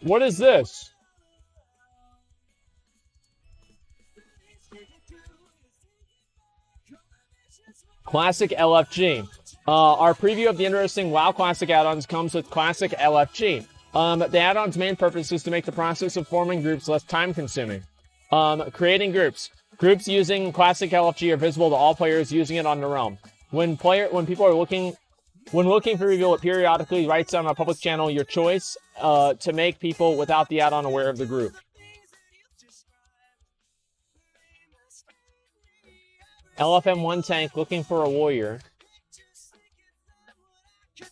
What is this? Classic LFG. Our preview of the interesting WoW Classic add-ons comes with Classic LFG. The add-on's main purpose is to make the process of forming groups less time-consuming. Creating groups. Groups using Classic LFG are visible to all players using it on their own. When people are looking for reveal, it periodically writes down on a public channel your choice to make people without the add-on aware of the group. LFM1 tank looking for a warrior.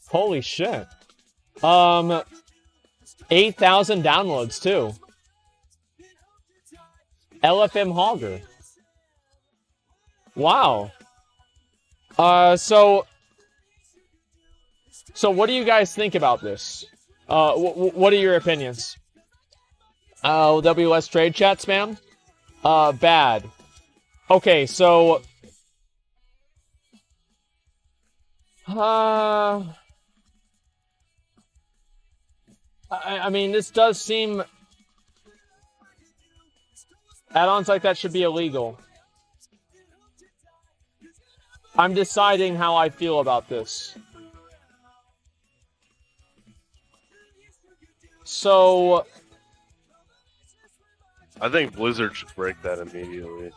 Holy shit. 8,000 downloads too. LFM Hogger. Wow. So what do you guys think about this? What are your opinions? WS trade chat spam? Bad. Okay, so I mean, this does seem add-ons like that should be illegal. I'm deciding how I feel about this. So I think Blizzard should break that immediately.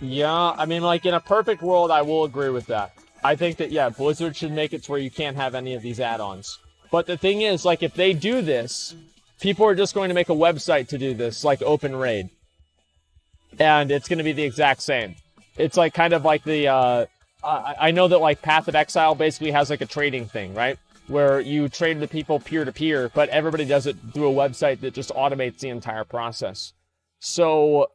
Yeah, I mean, like, in a perfect world, I will agree with that. I think that, yeah, Blizzard should make it to where you can't have any of these add-ons. But the thing is, like, if they do this, people are just going to make a website to do this, like Open Raid. And it's going to be the exact same. It's, like, kind of like the, I know that, like, Path of Exile basically has, like, a trading thing, right? Where you trade with people peer-to-peer, but everybody does it through a website that just automates the entire process. So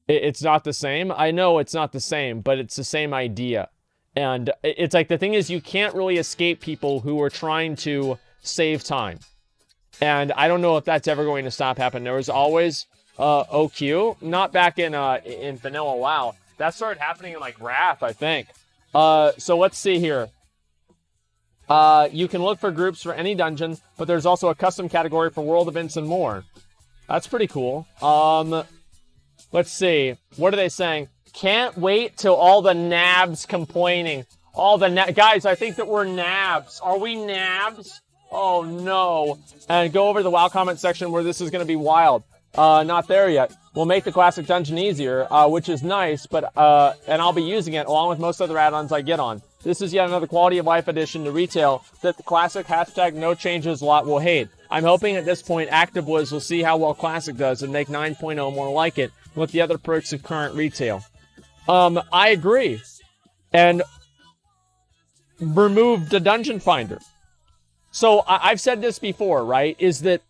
it's not the same. I know it's not the same, but it's the same idea. And it's like, the thing is, you can't really escape people who are trying to save time. And I don't know if that's ever going to stop happening. There was always OQ, not back in vanilla WoW. That started happening in, like, Wrath, I think. So let's see here. You can look for groups for any dungeon, but there's also a custom category for world events and more. That's pretty cool. Let's see. What are they saying? Can't wait till all the nabs complaining. All the guys, I think that we're nabs. Are we nabs? Oh no. And go over to the WoW comment section where this is going to be wild. Not there yet. We'll make the classic dungeon easier, which is nice, but and I'll be using it along with most other add-ons I get on. This is yet another quality of life addition to retail that the classic hashtag no changes lot will hate. I'm hoping at this point ActiveWiz will see how well Classic does and make 9.0 more like it with the other perks of current retail. I agree. And remove the Dungeon Finder. So I've said this before, right? Is that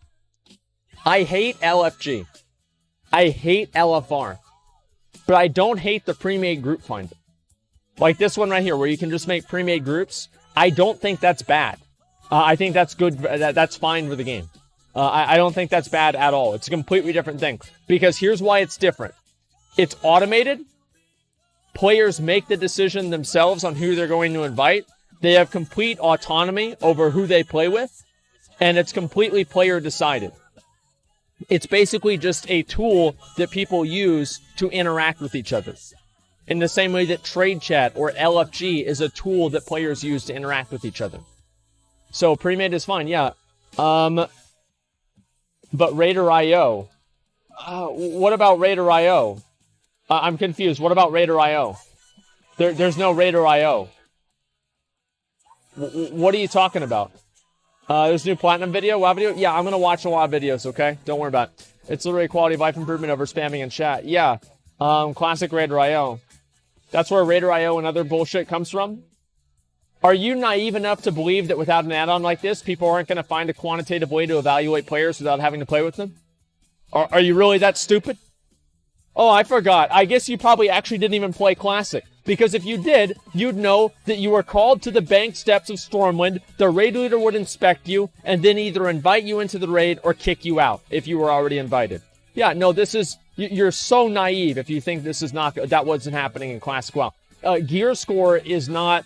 I hate LFG. I hate LFR. But I don't hate the pre-made group finder. Like this one right here, where you can just make pre-made groups. I don't think that's bad. I think that's good. That's fine for the game. I don't think that's bad at all. It's a completely different thing. Because here's why it's different. It's automated. Players make the decision themselves on who they're going to invite. They have complete autonomy over who they play with. And it's completely player decided. It's basically just a tool that people use to interact with each other. In the same way that Trade Chat or LFG is a tool that players use to interact with each other. So pre-made is fine, yeah. But Raider.io. What about Raider.io? I'm confused. What about Raider.io? There's no Raider.io. What are you talking about? There's a new Platinum video, WoW video? Yeah, I'm going to watch a lot of videos, okay? Don't worry about it. It's literally quality of life improvement over spamming in chat. Yeah. Classic Raider.io. That's where Raider.io and other bullshit comes from? Are you naive enough to believe that without an add-on like this, people aren't going to find a quantitative way to evaluate players without having to play with them? Are you really that stupid? Oh, I forgot. I guess you probably actually didn't even play Classic. Because if you did, you'd know that you were called to the bank steps of Stormwind, the raid leader would inspect you, and then either invite you into the raid or kick you out if you were already invited. Yeah, no, this is... You're so naive if you think this is not... That wasn't happening in Classic WoW. Gear score is not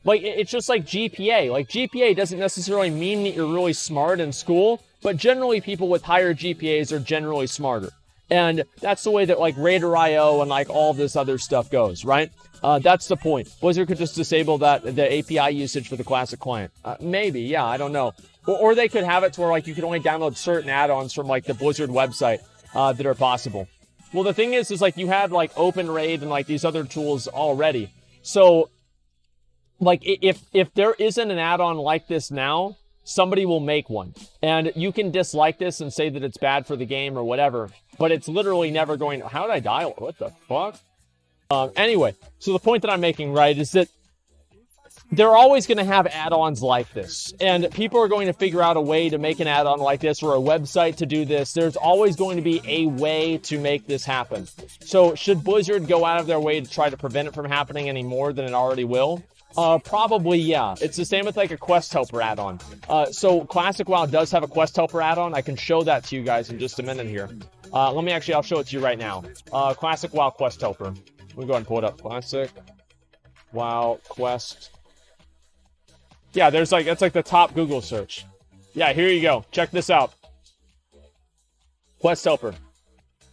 Like, it's just like GPA. Like, GPA doesn't necessarily mean that you're really smart in school, but generally people with higher GPAs are generally smarter. And that's the way that, like, Raider.io and, like, all this other stuff goes, right? That's the point. Blizzard could just disable the API usage for the Classic client. Maybe, yeah, I don't know. Or they could have it to where, like, you can only download certain add-ons from, like, the Blizzard website that are possible. Well, the thing is, like, you had, like, OpenRaid and, like, these other tools already. So, like, if there isn't an add-on like this now, somebody will make one. And you can dislike this and say that it's bad for the game or whatever, but it's literally never going... How did I die? What the fuck? Anyway, so the point that I'm making, right, is that they're always going to have add-ons like this. And people are going to figure out a way to make an add-on like this or a website to do this. There's always going to be a way to make this happen. So should Blizzard go out of their way to try to prevent it from happening any more than it already will? Probably, yeah. It's the same with, like, a Quest Helper add-on. So Classic WoW does have a Quest Helper add-on. I can show that to you guys in just a minute here. I'll show it to you right now. Classic WoW Quest Helper. Let me go ahead and pull it up. Classic WoW Quest. Yeah, that's like the top Google search. Yeah, here you go. Check this out. Quest Helper.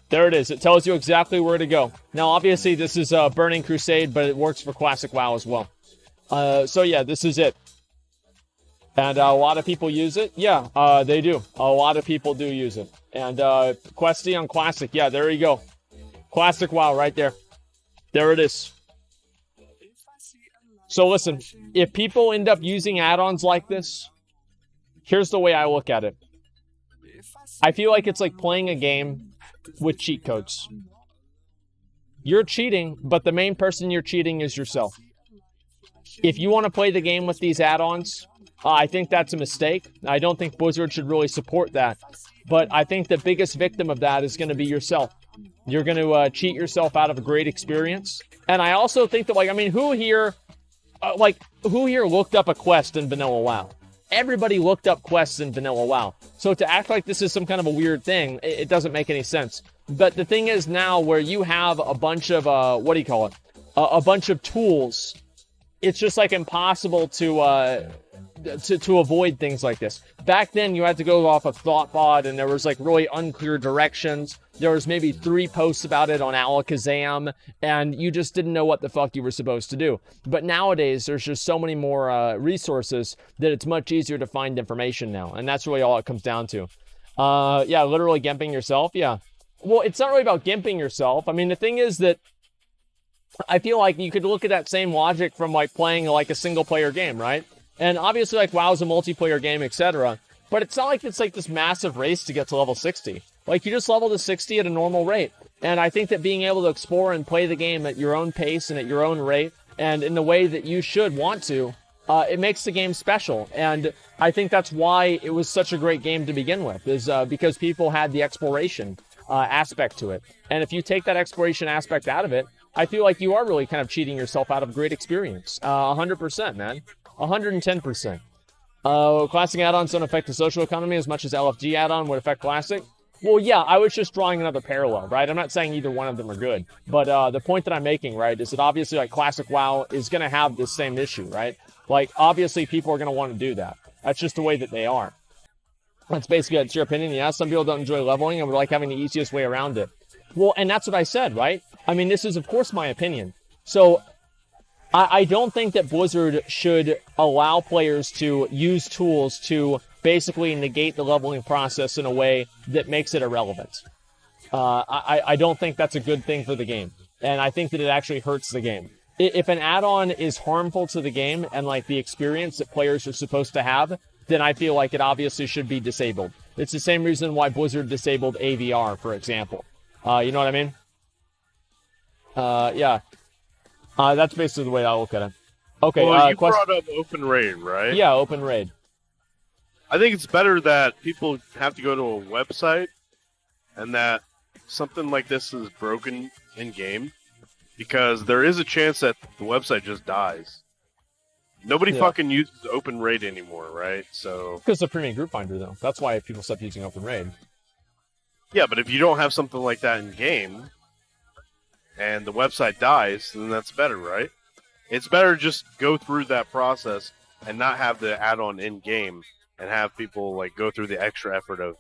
There it is. It tells you exactly where to go. Now, obviously, this is Burning Crusade, but it works for Classic WoW as well. So yeah, this is it. And a lot of people use it. Yeah, they do. A lot of people do use it. And Questy on Classic. Yeah, there you go. Classic WoW right there. There it is. So listen, if people end up using add-ons like this, here's the way I look at it. I feel like it's like playing a game with cheat codes. You're cheating, but the main person you're cheating is yourself. If you want to play the game with these add-ons, I think that's a mistake. I don't think Blizzard should really support that. But I think the biggest victim of that is going to be yourself. You're going to cheat yourself out of a great experience. And I also think that, like, I mean, who here looked up a quest in Vanilla WoW? Everybody looked up quests in Vanilla WoW. So to act like this is some kind of a weird thing, it doesn't make any sense. But the thing is now where you have a bunch of, a bunch of tools, it's just, like, impossible to avoid things like this. Back then, you had to go off of Thoughtbot, and there was, like, really unclear directions. There was maybe 3 posts about it on Alakazam, and you just didn't know what the fuck you were supposed to do. But nowadays, there's just so many more resources that it's much easier to find information now, and that's really all it comes down to. Yeah, literally gimping yourself, yeah. Well, it's not really about gimping yourself. I mean, the thing is that I feel like you could look at that same logic from, like, playing, like, a single-player game, right? And obviously, like, WoW's a multiplayer game, etc. But it's not like it's, like, this massive race to get to level 60. Like, you just level to 60 at a normal rate. And I think that being able to explore and play the game at your own pace and at your own rate, and in the way that you should want to, it makes the game special. And I think that's why it was such a great game to begin with, is because people had the exploration aspect to it. And if you take that exploration aspect out of it, I feel like you are really kind of cheating yourself out of a great experience. 100%, man. 110%. Classic add-ons don't affect the social economy as much as LFG add-on would affect Classic. Well, yeah, I was just drawing another parallel, right? I'm not saying either one of them are good. But the point that I'm making, right, is that obviously, like, Classic WoW is going to have this same issue, right? Like, obviously, people are going to want to do that. That's just the way that they are. That's basically, it's your opinion. Yeah, some people don't enjoy leveling and would like having the easiest way around it. Well, and that's what I said, right? I mean, this is, of course, my opinion. So, I don't think that Blizzard should allow players to use tools to basically negate the leveling process in a way that makes it irrelevant. I don't think that's a good thing for the game. And I think that it actually hurts the game. If an add-on is harmful to the game and, like, the experience that players are supposed to have, then I feel like it obviously should be disabled. It's the same reason why Blizzard disabled AVR, for example. You know what I mean? Yeah. That's basically the way I look at it. Okay, well, you brought up Open Raid, right? Yeah, Open Raid. I think it's better that people have to go to a website and that something like this is broken in-game, because there is a chance that the website just dies. Nobody fucking uses Open Raid anymore, right? So because it's a premium group finder, though. That's why people stopped using Open Raid. Yeah, but if you don't have something like that in-game, and the website dies, then that's better, right? It's better just go through that process and not have the add-on in game, and have people like go through the extra effort of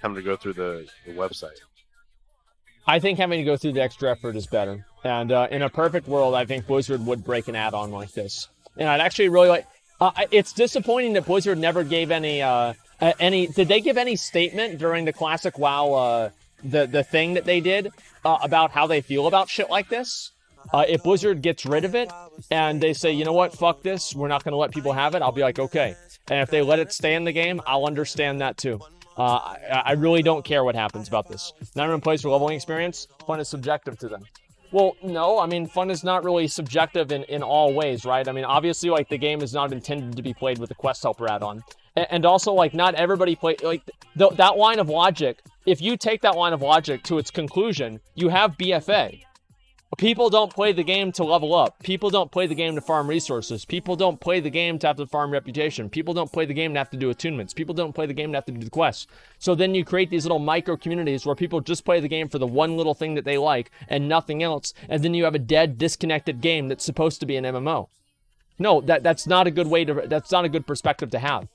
having to go through the website. I think having to go through the extra effort is better. And in a perfect world, I think Blizzard would break an add-on like this. And I'd actually really like... it's disappointing that Blizzard never gave any... Did they give any statement during the Classic WoW, the thing that they did, about how they feel about shit like this? If Blizzard gets rid of it, and they say, you know what, fuck this, we're not going to let people have it, I'll be like, okay. And if they let it stay in the game, I'll understand that too. I really don't care what happens about this. Not everyone plays for leveling experience. Fun is subjective to them. Well, no, I mean, fun is not really subjective in all ways, right? I mean, obviously, like, the game is not intended to be played with the quest helper add-on. And also, like, not everybody play, like, that line of logic, if you take that line of logic to its conclusion, you have BFA. People don't play the game to level up. People don't play the game to farm resources. People don't play the game to have to farm reputation. People don't play the game to have to do attunements. People don't play the game to have to do the quests. So then you create these little micro communities where people just play the game for the one little thing that they like and nothing else. And then you have a dead, disconnected game that's supposed to be an MMO. No, that's not a good way to, that's not a good perspective to have.